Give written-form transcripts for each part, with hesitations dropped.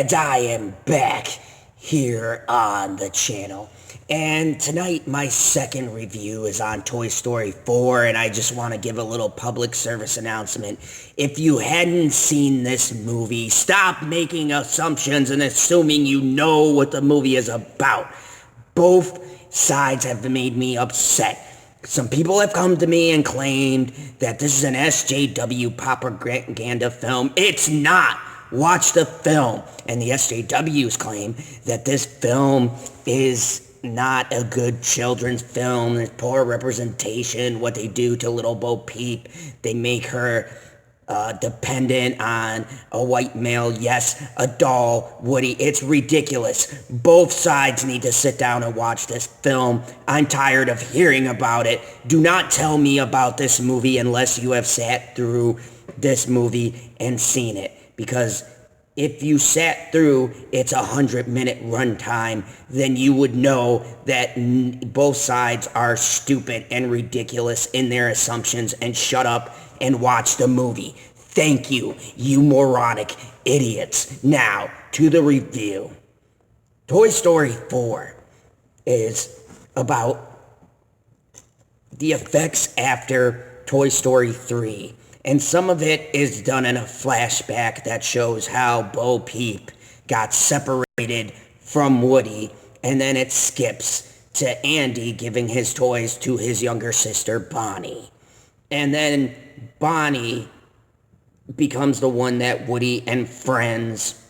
And I am back here on the channel. And tonight my second review is on Toy Story 4, and I just want to give a little public service announcement. If you hadn't seen this movie, stop making assumptions and assuming you know what the movie is about. Both sides have made me upset. Some people have come to me and claimed that this is an SJW propaganda film. It's not. Watch the film. And the SJWs claim that this film is not a good children's film. There's poor representation, what they do to little Bo Peep. They make her dependent on a white male, yes, a doll, Woody. It's ridiculous. Both sides need to sit down and watch this film. I'm tired of hearing about it. Do not tell me about this movie unless you have sat through this movie and seen it. Because if you sat through its 100-minute runtime, then you would know that both sides are stupid and ridiculous in their assumptions, and shut up and watch the movie. Thank you, you moronic idiots. Now, to the review. Toy Story 4 is about the effects after Toy Story 3. And some of it is done in a flashback that shows how Bo Peep got separated from Woody, and then it skips to Andy giving his toys to his younger sister, Bonnie. And then Bonnie becomes the one that Woody and friends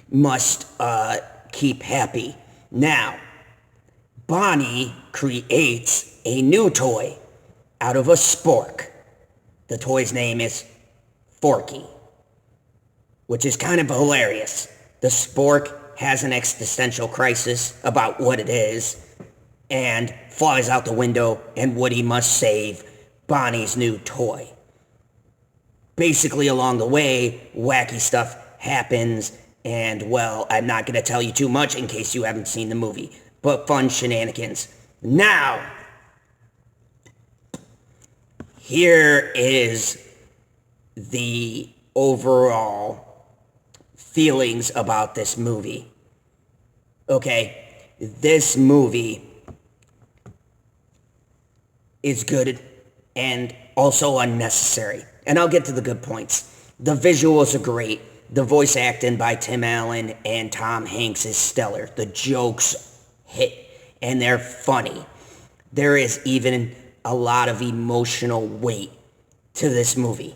must keep happy. Now, Bonnie creates a new toy out of a spork. The toy's name is Forky, which is kind of hilarious. The spork has an existential crisis about what it is and flies out the window, and Woody must save Bonnie's new toy. Basically, along the way, wacky stuff happens, and, well, I'm not going to tell you too much in case you haven't seen the movie, but fun shenanigans. Now, here is the overall feelings about this movie. Okay, this movie is good and also unnecessary. And I'll get to the good points. The visuals are great. The voice acting by Tim Allen and Tom Hanks is stellar. The jokes hit, and they're funny. There is even a lot of emotional weight to this movie.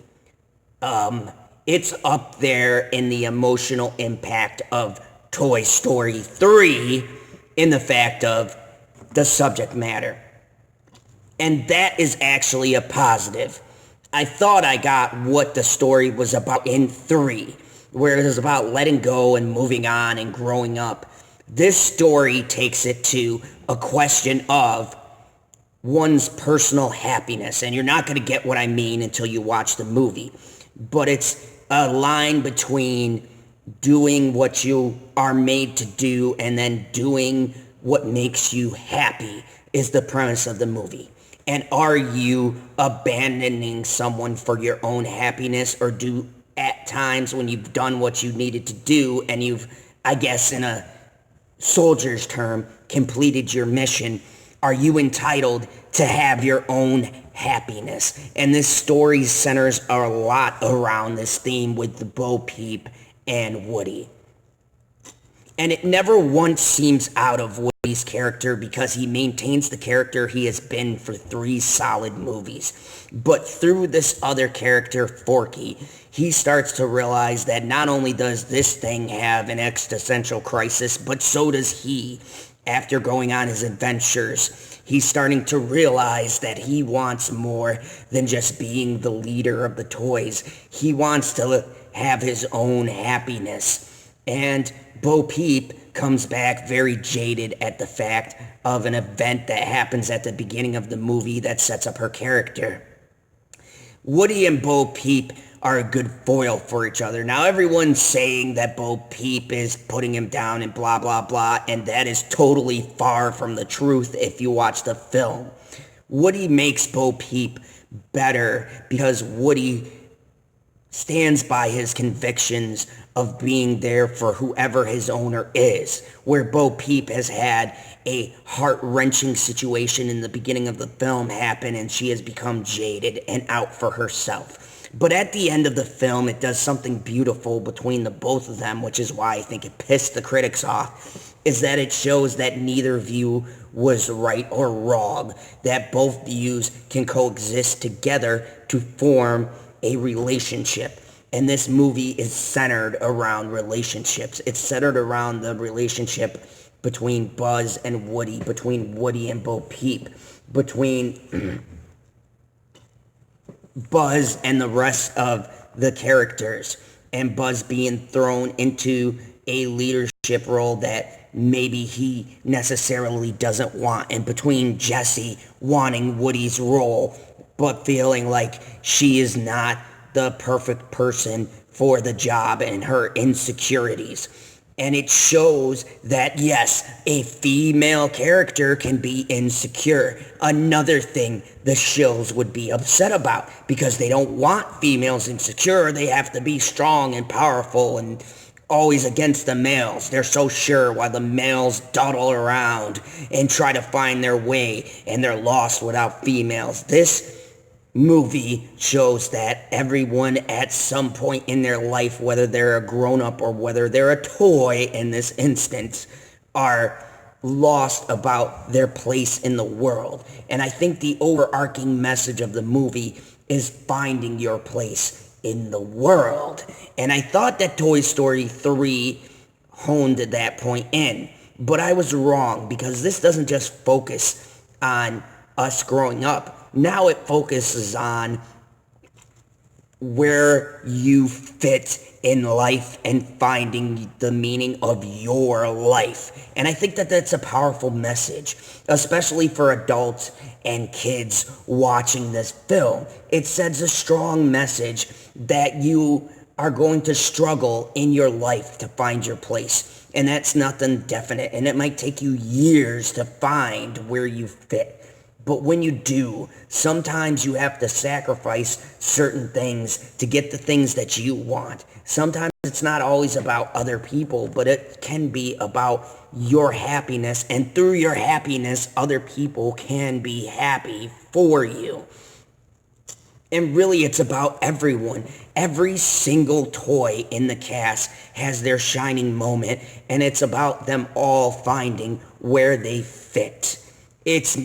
It's up there in the emotional impact of Toy Story 3 in the fact of the subject matter. And that is actually a positive. I thought I got what the story was about in 3, where it was about letting go and moving on and growing up. This story takes it to a question of one's personal happiness, and you're not going to get what I mean until you watch the movie. But it's a line between doing what you are made to do and then doing what makes you happy is the premise of the movie. And are you abandoning someone for your own happiness, or do at times when you've done what you needed to do and you've, I guess in a soldier's term, completed your mission, are you entitled to have your own happiness? And this story centers a lot around this theme with the Bo Peep and Woody. And it never once seems out of Woody's character because he maintains the character he has been for 3 solid movies. But through this other character, Forky, he starts to realize that not only does this thing have an existential crisis, but so does he. After going on his adventures, he's starting to realize that he wants more than just being the leader of the toys. He wants to have his own happiness. And Bo Peep comes back very jaded at the fact of an event that happens at the beginning of the movie that sets up her character. Woody and Bo Peep are a good foil for each other. Now, everyone's saying that Bo Peep is putting him down and blah, blah, blah, and that is totally far from the truth if you watch the film. Woody makes Bo Peep better because Woody stands by his convictions of being there for whoever his owner is, where Bo Peep has had a heart-wrenching situation in the beginning of the film happen and she has become jaded and out for herself. But at the end of the film, it does something beautiful between the both of them, which is why I think it pissed the critics off, is that it shows that neither view was right or wrong, that both views can coexist together to form a relationship. And this movie is centered around relationships. It's centered around the relationship between Buzz and Woody, between Woody and Bo Peep, between Buzz and the rest of the characters, and Buzz being thrown into a leadership role that maybe he necessarily doesn't want, and between Jessie wanting Woody's role but feeling like she is not the perfect person for the job and her insecurities. And it shows that, yes, a female character can be insecure. Another thing the shills would be upset about, because they don't want females insecure. They have to be strong and powerful and always against the males. They're so sure, while the males dawdle around and try to find their way, and they're lost without females. This movie shows that everyone at some point in their life, whether they're a grown-up or whether they're a toy in this instance, are lost about their place in the world. And I think the overarching message of the movie is finding your place in the world. And I thought that Toy Story 3 honed that point in, but I was wrong, because this doesn't just focus on us growing up. Now it focuses on where you fit in life and finding the meaning of your life. And I think that that's a powerful message, especially for adults and kids watching this film. It sends a strong message that you are going to struggle in your life to find your place. And that's nothing definite. And it might take you years to find where you fit. But when you do, sometimes you have to sacrifice certain things to get the things that you want. Sometimes it's not always about other people, but it can be about your happiness. And through your happiness, other people can be happy for you. And really, it's about everyone. Every single toy in the cast has their shining moment, and it's about them all finding where they fit. It's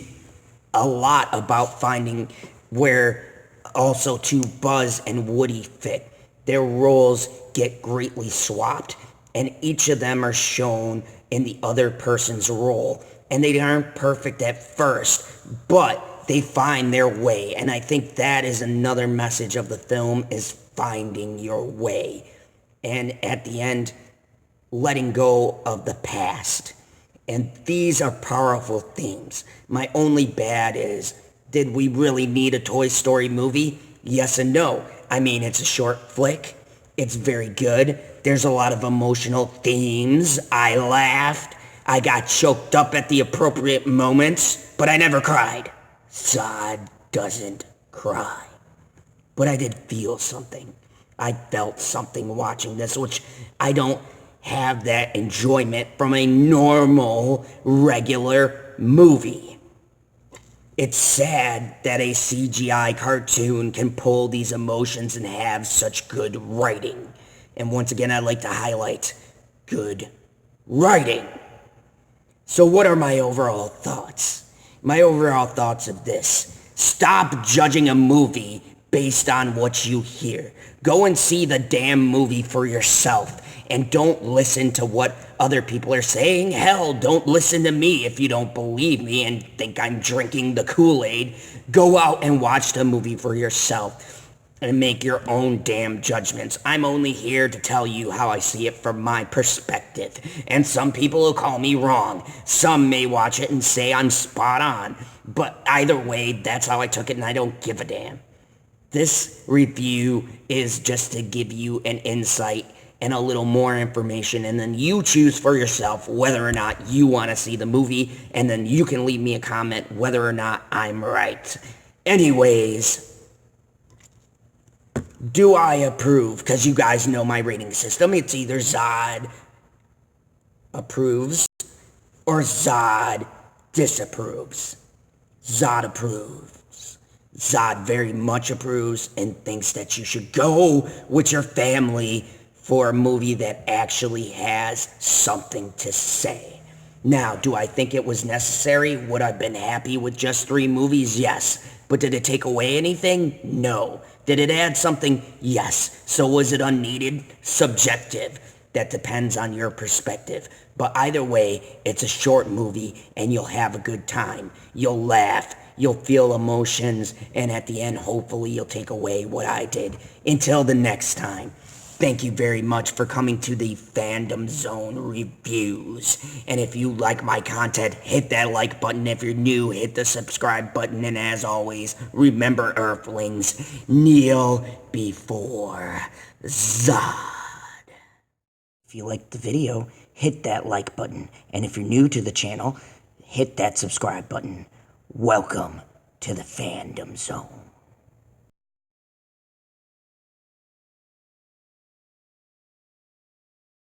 a lot about finding where also to Buzz and Woody fit. Their roles get greatly swapped, and each of them are shown in the other person's role. And they aren't perfect at first, but they find their way. And I think that is another message of the film, is finding your way. And at the end, letting go of the past. And these are powerful themes. My only bad is, did we really need a Toy Story movie? Yes and no. I mean, it's a short flick. It's very good. There's a lot of emotional themes. I laughed. I got choked up at the appropriate moments, but I never cried. Zod doesn't cry. But I did feel something. I felt something watching this, which I don't have that enjoyment from a normal, regular movie. It's sad that a CGI cartoon can pull these emotions and have such good writing. And once again, I'd like to highlight good writing. So what are my overall thoughts? My overall thoughts of this: stop judging a movie based on what you hear. Go and see the damn movie for yourself. And don't listen to what other people are saying. Hell, don't listen to me if you don't believe me and think I'm drinking the Kool-Aid. Go out and watch the movie for yourself and make your own damn judgments. I'm only here to tell you how I see it from my perspective. And some people will call me wrong. Some may watch it and say I'm spot on. But either way, that's how I took it, and I don't give a damn. This review is just to give you an insight and a little more information, and then you choose for yourself whether or not you want to see the movie, and then you can leave me a comment whether or not I'm right. Anyways, Do I approve? Because you guys know my rating system. It's either Zod approves or Zod disapproves. Zod approves. Zod very much approves and thinks that you should go with your family for a movie that actually has something to say. Now, do I think it was necessary? Would I have been happy with just 3 movies? Yes. But did it take away anything? No. Did it add something? Yes. So was it unneeded? Subjective. That depends on your perspective. But either way, it's a short movie and you'll have a good time. You'll laugh. You'll feel emotions. And at the end, hopefully, you'll take away what I did. Until the next time. Thank you very much for coming to the Fandom Zone reviews. And if you like my content, hit that like button. If you're new, hit the subscribe button. And as always, remember, Earthlings, kneel before Zod. If you liked the video, hit that like button. And if you're new to the channel, hit that subscribe button. Welcome to the Fandom Zone.